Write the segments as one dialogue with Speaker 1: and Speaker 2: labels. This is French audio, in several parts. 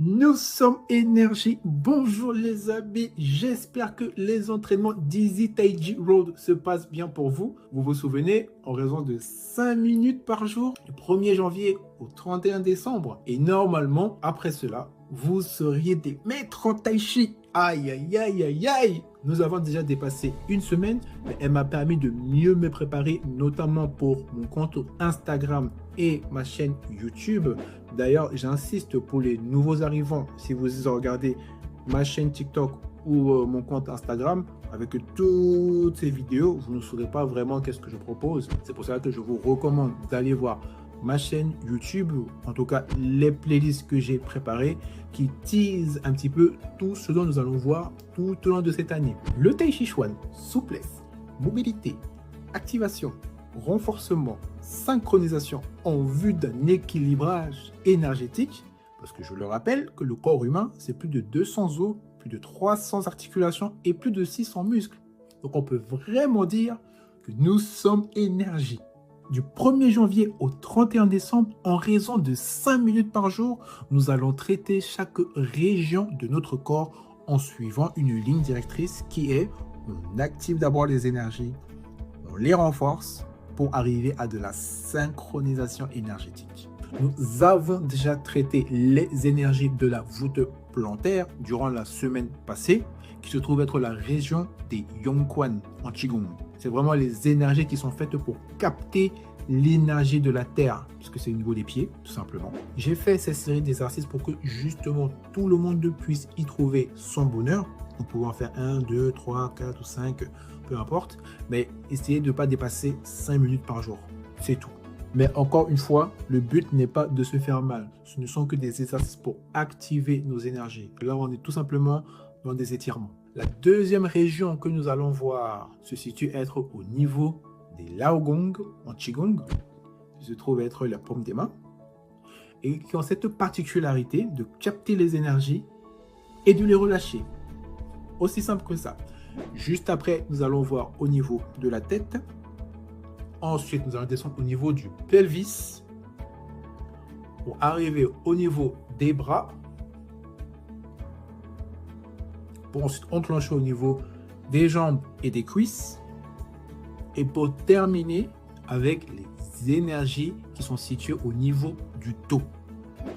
Speaker 1: Nous sommes énergie. Bonjour les amis. J'espère que les entraînements d'Easy Taiji Road se passent bien pour vous. Vous vous souvenez, en raison de 5 minutes par jour, du 1er janvier au 31 décembre. Et normalement, après cela, vous seriez des maîtres en tai chi. Aïe, aïe, aïe, aïe, aïe. Nous avons déjà dépassé une semaine, mais elle m'a permis de mieux me préparer, notamment pour mon compte Instagram et ma chaîne YouTube. D'ailleurs, j'insiste pour les nouveaux arrivants, si vous regardez ma chaîne TikTok ou mon compte Instagram, avec toutes ces vidéos, vous ne saurez pas vraiment qu'est-ce que je propose. C'est pour ça que je vous recommande d'aller voir ma chaîne YouTube, en tout cas les playlists que j'ai préparées qui teasent un petit peu tout ce dont nous allons voir tout au long de cette année. Le Tai Chi Chuan, souplesse, mobilité, activation, renforcement, synchronisation en vue d'un équilibrage énergétique, parce que je le rappelle que le corps humain, c'est plus de 200 os, plus de 300 articulations et plus de 600 muscles. Donc on peut vraiment dire que nous sommes énergie. Du 1er janvier au 31 décembre, en raison de 5 minutes par jour, nous allons traiter chaque région de notre corps en suivant une ligne directrice qui est on active d'abord les énergies, on les renforce pour arriver à de la synchronisation énergétique. Nous avons déjà traité les énergies de la voûte plantaire durant la semaine passée, qui se trouve être la région des Yongquan en Qigong. C'est vraiment les énergies qui sont faites pour capter l'énergie de la terre, puisque c'est au niveau des pieds, tout simplement. J'ai fait cette série d'exercices pour que justement tout le monde puisse y trouver son bonheur. Nous pouvons en faire 1, 2, 3, 4 ou 5, peu importe, mais essayez de ne pas dépasser 5 minutes par jour. C'est tout. Mais encore une fois, le but n'est pas de se faire mal. Ce ne sont que des exercices pour activer nos énergies. Là, on est tout simplement dans des étirements. La deuxième région que nous allons voir se situe être au niveau des Laogong en Qigong, qui se trouve être la paume des mains, et qui ont cette particularité de capter les énergies et de les relâcher. Aussi simple que ça. Juste après, nous allons voir au niveau de la tête. Ensuite, nous allons descendre au niveau du pelvis pour arriver au niveau des bras, pour ensuite enclencher au niveau des jambes et des cuisses, et pour terminer avec les énergies qui sont situées au niveau du dos.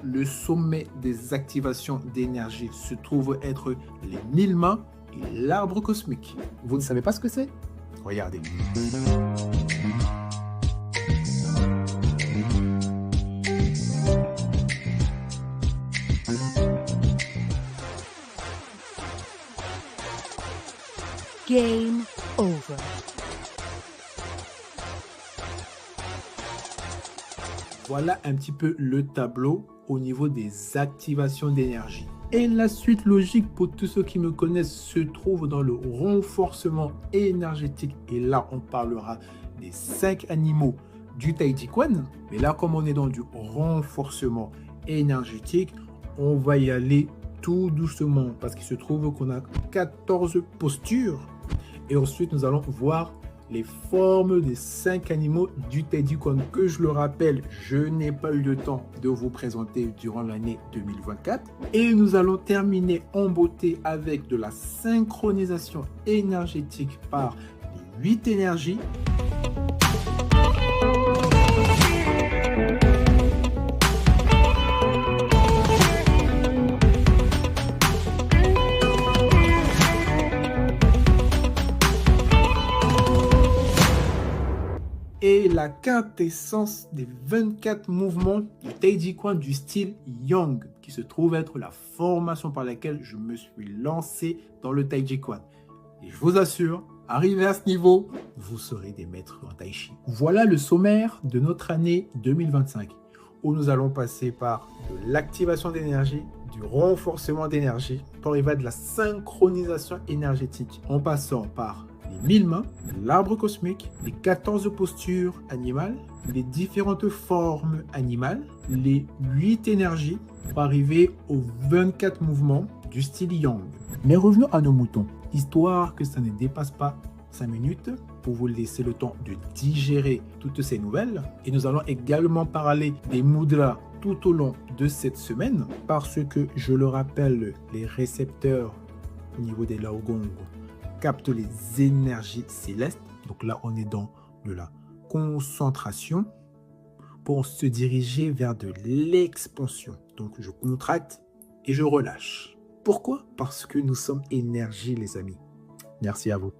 Speaker 1: Le sommet des activations d'énergie se trouve être les 1000 mains et l'arbre cosmique. Vous ne savez pas ce que c'est? Regardez.
Speaker 2: Game over.
Speaker 1: Voilà un petit peu le tableau au niveau des activations d'énergie. Et la suite logique pour tous ceux qui me connaissent se trouve dans le renforcement énergétique. Et là, on parlera des 5 animaux du Tai Chi Chuan. Mais là, comme on est dans du renforcement énergétique, on va y aller tout doucement parce qu'il se trouve qu'on a 14 postures. Et ensuite, nous allons voir les formes des 5 animaux du Tai Chi Chuan que, je le rappelle, je n'ai pas eu le temps de vous présenter durant l'année 2024. Et nous allons terminer en beauté avec de la synchronisation énergétique par les 8 énergies. Et la quintessence des 24 mouvements du Tai Chi Chuan du style Yang, qui se trouve être la formation par laquelle je me suis lancé dans le Tai Chi Chuan. Et je vous assure, arrivé à ce niveau, vous serez des maîtres en Tai Chi. Voilà le sommaire de notre année 2025, où nous allons passer par de l'activation d'énergie, du renforcement d'énergie, pour arriver à de la synchronisation énergétique, en passant par les 1000 mains, l'arbre cosmique, les 14 postures animales, les différentes formes animales, les 8 énergies pour arriver aux 24 mouvements du style Yang. Mais revenons à nos moutons, histoire que ça ne dépasse pas 5 minutes pour vous laisser le temps de digérer toutes ces nouvelles. Et nous allons également parler des mudras tout au long de cette semaine parce que, je le rappelle, les récepteurs au niveau des Laogong captent les énergies célestes. Donc là, on est dans de la concentration pour se diriger vers de l'expansion. Donc je contracte et je relâche. Pourquoi? Parce que nous sommes énergie, les amis. Merci à vous.